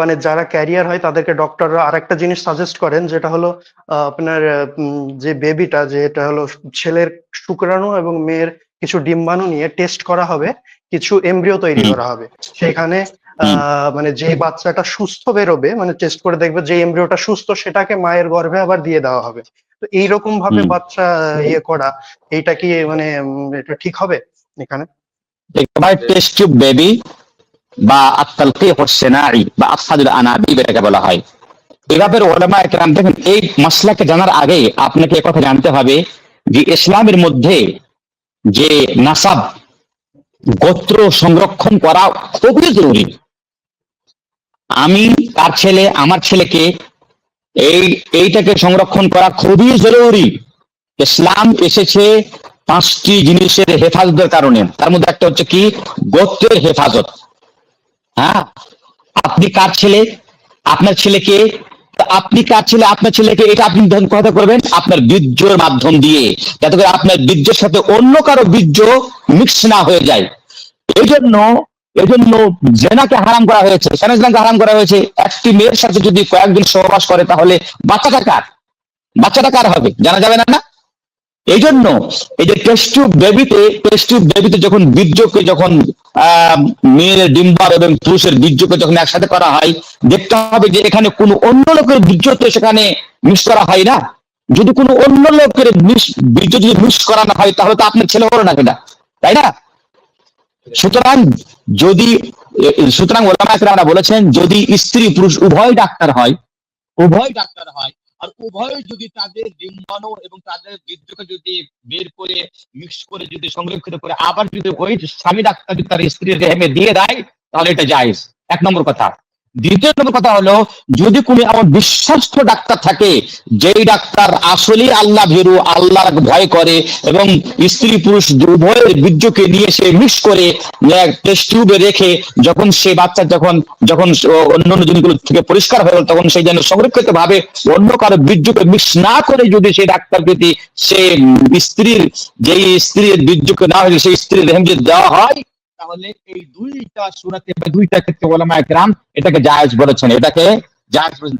মানে যারা ক্যারিয়ার হয় তাদেরকে ডক্টররা আরেকটা জিনিস সাজেস্ট করেন, যেটা হলো আপনার যে বেবিটা, যে এটা হলো ছেলের শুক্রাণু এবং মেয়ের কিছু ডিম্বাণু নিয়ে টেস্ট করা হবে, কিছু এমব্রিও তৈরি করা হবে সেখানে। মানে যে বাচ্চাটা সুস্থ বেরোবে, মানে টেস্ট করে দেখবে যে এমব্রিওটা সুস্থ, সেটাকে মায়ের গর্ভে আবার দিয়ে দেওয়া হবে। তো এইরকম ভাবে বাচ্চা ইয়ে করা, এইটা কি মানে এটা ঠিক হবে এখানে? টেস্ট টিউব বেবি বা আত-তালকিহ আস-সিনাই বা আফসাদুল আনাবিব এটাকে বলা হয়। এভাবে উলামায়ে কেরাম দেখেন, এই মাসলাকে জানার আগে আপনাকে এই কথা জানতে হবে যে ইসলামের মধ্যে যে নাসাব, গোত্র সংরক্ষণ করা খুবই জরুরি। আমি তার ছেলে, আমার ছেলেকে এইটাকে সংরক্ষণ করা খুবই জরুরি। ইসলাম এসেছে 5টি জিনিসের হেফাজতের কারণে, তার মধ্যে একটা হচ্ছে কি, গোত্রের হেফাজত। হ্যাঁ, আপনি কার ছেলে, আপনার ছেলেকে, আপনি কার ছেলে, আপনার ছেলেকে, এটা আপনি কথা করবেন আপনার বীর্যের মাধ্যম দিয়ে, যাতে করে আপনার বীর্যের সাথে অন্য কারো বীর্য মিক্স না হয়ে যায়। এজন্য জেনাকে হারাম করা হয়েছে। কেন জেনাকে হারাম করা হয়েছে? একটি মেয়ের সাথে যদি কয়েকদিন সহবাস করে তাহলে বাচ্চাটা কার হবে জানা যাবে না। এই জন্য এই যে টেস্ট টিউব বেবিতে যখন বীর্যকে, যখন মেয়ের ডিম্বার এবং পুরুষের বীর্যকে যখন একসাথে করা হয়, দেখতে হবে যে এখানে কোনো অন্য লোকের বীর্য তো সেখানে মিক্স করা হয় না। যদি কোনো অন্য লোকের বীর্য যদি মিক্স করা না হয় তাহলে তো আপনার ছেলে হলো না, সেটা তাই না? সুতরাং ওলামায়ে কেরামরা বলেছেন, যদি স্ত্রী পুরুষ উভয় ডাক্তার হয়, আর উভয় যদি তাদের ডিম্বাণু এবং তাদের বীর্যকে যদি বের করে মিক্স করে যদি সংরক্ষিত করে আবার যদি ওই স্বামী ডাক্তার যদি তার স্ত্রীর রেহেমে দিয়ে দেয়, তাহলে এটা জায়েজ। 1 নম্বর কথা। দ্বিতীয় নম্বর কথা হলো, যদি কোনো এমন বিশ্বস্ত ডাক্তার থাকে, যেই ডাক্তার আসলে আল্লাহ ভীরু, আল্লাহর ভয় করে এবং স্ত্রী পুরুষ উভয়ের বীর্যকে নিয়ে সে মিক্স করে টেস্ট টিউবে রেখে, যখন সে বাচ্চা যখন অন্যান্য জিনিসগুলো থেকে পরিষ্কার হয়ে গেল, তখন সেই যেন সংরক্ষিত ভাবে অন্য কারো বীর্যকে মিক্স না করে যদি সেই ডাক্তার যদি সে স্ত্রীর বীর্যকে না হলে সেই স্ত্রীর রেহেম যদি দেওয়া হয়, তাহলে এই দুইটা সূরাতে বা দুইটা ক্ষেত্রে উলামায়ে কেরাম এটাকে জায়েজ বলেছেন,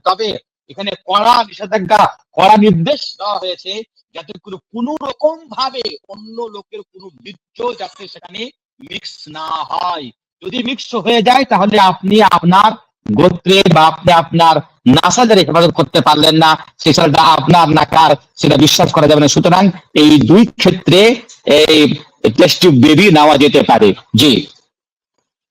তবে এখানে কড়া নিষেধাজ্ঞা, কড়া নির্দেশ দেওয়া হয়েছে, যাতে কোনো রকম ভাবে অন্য লোকের কোনো বীর্য যাতে সেখানে মিক্স না হয়। যদি মিক্স হয়ে যায় তাহলে আপনি আপনার গোত্রে বা আপনি আপনার নাসাদের হেফাজত করতে পারলেন না, সেটা আপনার না কার সেটা বিশ্বাস করা যাবে না। সুতরাং এই দুই ক্ষেত্রে এই টেস্ট টিউব বেবি নেওয়া যেতে পারে। জি।